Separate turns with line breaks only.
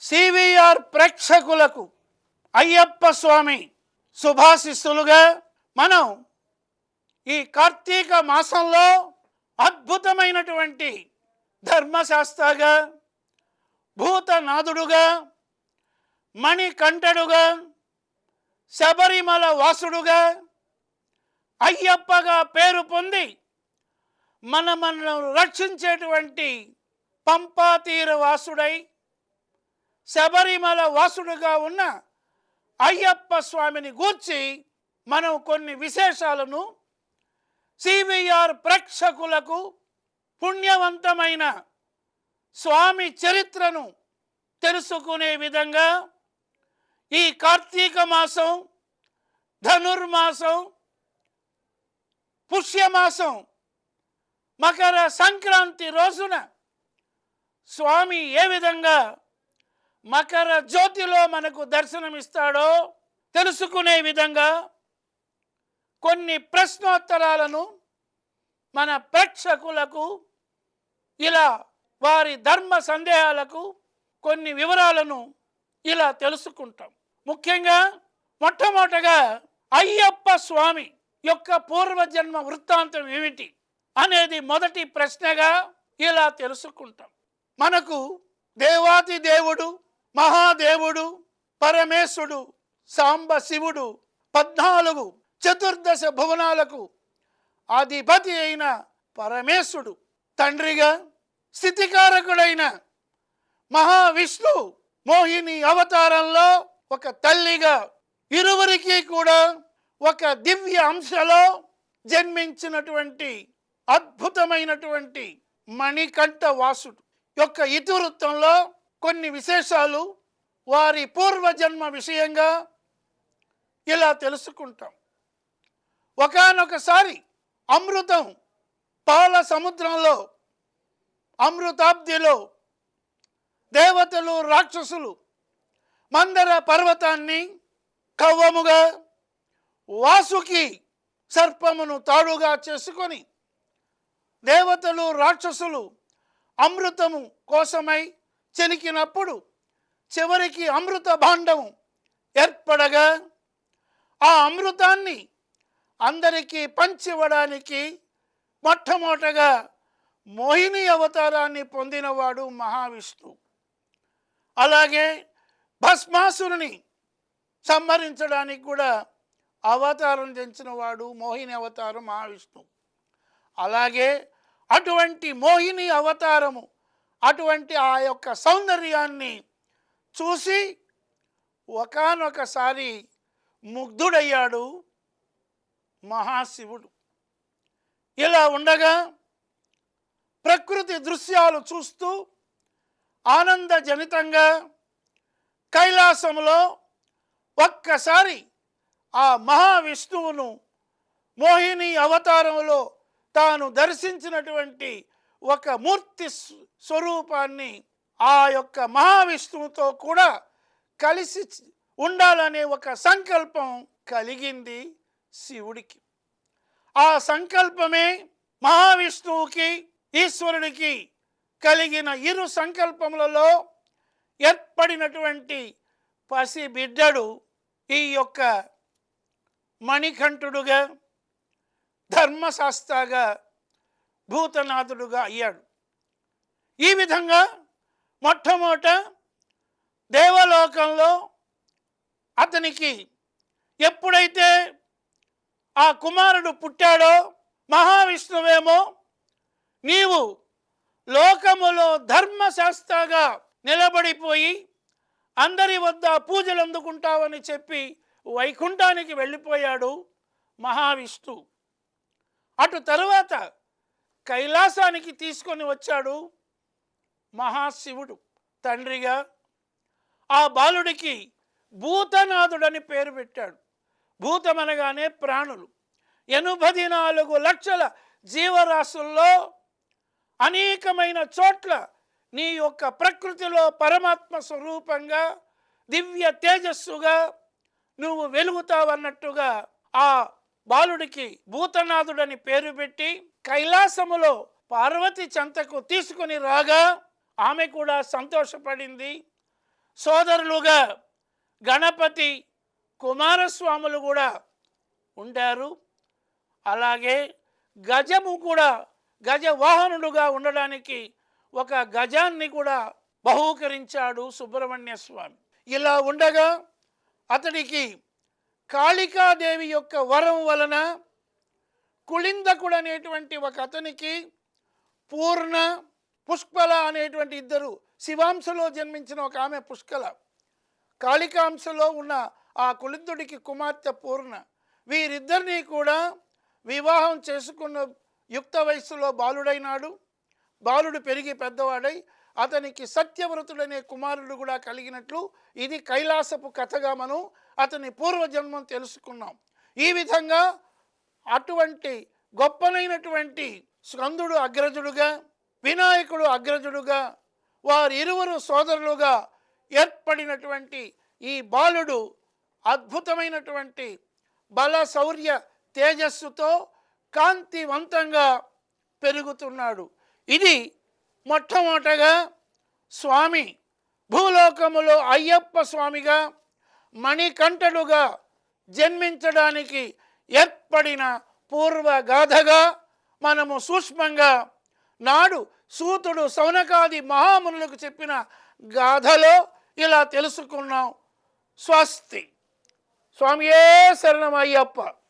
CVR ప్రేక్షకులకు అయ్యప్ప స్వామి శుభాశిస్సులుగా మనం ఈ కార్తీక మాసంలో అద్భుతమైనటువంటి ధర్మశాస్త్రగా, భూతనాథుడుగా, మణికంఠుడుగా, శబరిమల వాసుడుగా, అయ్యప్పగా పేరు పొంది మనను రక్షించేటువంటి పంపాతీర వాసుడై శబరిమల వాసుడుగా ఉన్న అయ్యప్ప స్వామిని గూర్చి మనం కొన్ని విశేషాలను సివిఆర్ ప్రేక్షకులకు పుణ్యవంతమైన స్వామి చరిత్రను తెలుసుకునే విధంగా ఈ కార్తీక మాసం, ధనుర్మాసం, పుష్యమాసం, మకర సంక్రాంతి రోజున స్వామి ఏ విధంగా మకర జ్యోతిలో మనకు దర్శనమిస్తాడో తెలుసుకునే విధంగా కొన్ని ప్రశ్నోత్తరాలను మన ప్రేక్షకులకు, ఇలా వారి ధర్మ సందేహాలకు కొన్ని వివరాలను ఇలా తెలుసుకుంటాం. ముఖ్యంగా మొట్టమొదటగా అయ్యప్ప స్వామి యొక్క పూర్వజన్మ వృత్తాంతం ఏమిటి అనేది మొదటి ప్రశ్నగా ఇలా తెలుసుకుంటాం. మనకు దేవాది దేవుడు, మహాదేవుడు, పరమేశుడు, సాంబ శివుడు, 14 చతుర్దశ భువనాలకు అధిపతి అయిన పరమేశుడు తండ్రిగా, స్థితికారకుడైన మహావిష్ణు మోహిని అవతారంలో ఒక తల్లిగా, ఇరువురికి కూడా ఒక దివ్య అంశలో జన్మించినటువంటి అద్భుతమైనటువంటి మణికంఠ వాసుడు యొక్క ఇతివృత్తంలో కొన్ని విశేషాలు వారి పూర్వజన్మ విషయంగా ఇలా తెలుసుకుంటాం. ఒకానొకసారి అమృతం పాల సముద్రంలో, అమృతాబ్దిలో దేవతలు, రాక్షసులు మందర పర్వతాన్ని కవ్వముగా, వాసుకి సర్పమును తాడుగా చేసుకొని దేవతలు, రాక్షసులు అమృతము కోసమై చెలికినప్పుడు చివరికి అమృత భాండము ఏర్పడగా ఆ అమృతాన్ని అందరికీ పంచివ్వడానికి మొట్టమొదటగా మోహిని అవతారాన్ని పొందినవాడు మహావిష్ణువు. అలాగే భస్మాసురుని సంహరించడానికి కూడా అవతారం తెచ్చినవాడు మోహిని అవతారం మహావిష్ణువు. అలాగే అటువంటి మోహిని అవతారము, అటువంటి ఆ యొక్క సౌందర్యాన్ని చూసి ఒకానొకసారి ముగ్ధుడయ్యాడు మహాశివుడు. ఇలా ఉండగా ప్రకృతి దృశ్యాలు చూస్తూ ఆనందజనితంగా కైలాసంలో ఒక్కసారి ఆ మహావిష్ణువును మోహిని అవతారంలో తాను దర్శించినటువంటి ఒక మూర్తి స్వరూపాన్ని, ఆ యొక్క మహావిష్ణువుతో కూడా కలిసి ఉండాలనే ఒక సంకల్పం కలిగింది శివుడికి. ఆ సంకల్పమే మహావిష్ణువుకి, ఈశ్వరుడికి కలిగిన ఇరు సంకల్పములలో ఏర్పడినటువంటి పసిబిడ్డడు ఈ యొక్క మణికంఠుడుగా, ధర్మశాస్త్రగా, భూతనాథుడుగా అయ్యాడు. ఈ విధంగా మొట్టమొదట దేవలోకంలో అతనికి ఎప్పుడైతే ఆ కుమారుడు పుట్టాడో మహావిష్ణువేమో నీవు లోకములో ధర్మశాస్త్రగా నిలబడిపోయి అందరి వద్ద పూజలు అందుకుంటావని చెప్పి వైకుంఠానికి వెళ్ళిపోయాడు మహావిష్ణువు. అటు తరువాత కైలాసానికి తీసుకొని వచ్చాడు మహాశివుడు తండ్రిగా. ఆ బాలుడికి భూతనాథుడని పేరు పెట్టాడు. భూతమనగానే ప్రాణులు. 84 లక్షల జీవరాశుల్లో అనేకమైన చోట్ల నీ యొక్క ప్రకృతిలో పరమాత్మ స్వరూపంగా, దివ్య తేజస్సుగా నువ్వు వెలుగుతావన్నట్టుగా ఆ బాలుడికి భూతనాథుడని పేరు పెట్టి కైలాసములో పార్వతి చెంతకు తీసుకుని రాగా ఆమె కూడా సంతోషపడింది. సోదరులుగా గణపతి కుమారస్వాములు కూడా ఉండారు. అలాగే గజము కూడా గజవాహనుడుగా ఉండడానికి ఒక గజాన్ని కూడా బహూకరించాడు సుబ్రహ్మణ్య స్వామి. ఇలా ఉండగా అతడికి కాళికాదేవి యొక్క వరం వలన కుళిందకుడు అనేటువంటి ఒక అతనికి పూర్ణ, పుష్కల అనేటువంటి ఇద్దరు శివాంశలో జన్మించిన ఒక ఆమె పుష్కల, కాళికాంశలో ఉన్న ఆ కుళిందుడికి కుమార్తె పూర్ణ, వీరిద్దరినీ కూడా వివాహం చేసుకున్న యుక్త వయస్సులో బాలుడైనాడు. బాలుడు పెరిగి పెద్దవాడై అతనికి సత్యవ్రతుడనే కుమారుడు కూడా కలిగినట్లు ఇది కైలాసపు కథగా మనం అతని పూర్వజన్మం తెలుసుకున్నాం. ఈ విధంగా అటువంటి గొప్పనైనటువంటి స్కందుడు అగ్రజుడుగా, వినాయకుడు అగ్రజుడుగా, వారిరువురు సోదరులుగా ఏర్పడినటువంటి ఈ బాలుడు అద్భుతమైనటువంటి బల శౌర్య తేజస్సుతో కాంతివంతంగా పెరుగుతున్నాడు. ఇది మొట్టమొదటగా స్వామి భూలోకములో అయ్యప్ప స్వామిగా మణికంఠుడుగా జన్మించడానికి ఏర్పడిన పూర్వగాథగా మనము సూక్ష్మంగా నాడు సూతుడు సౌనకాది మహామునులకు చెప్పిన గాథలో ఇలా తెలుసుకున్నాం. స్వస్తి. స్వామియే శరణం అయ్యప్ప.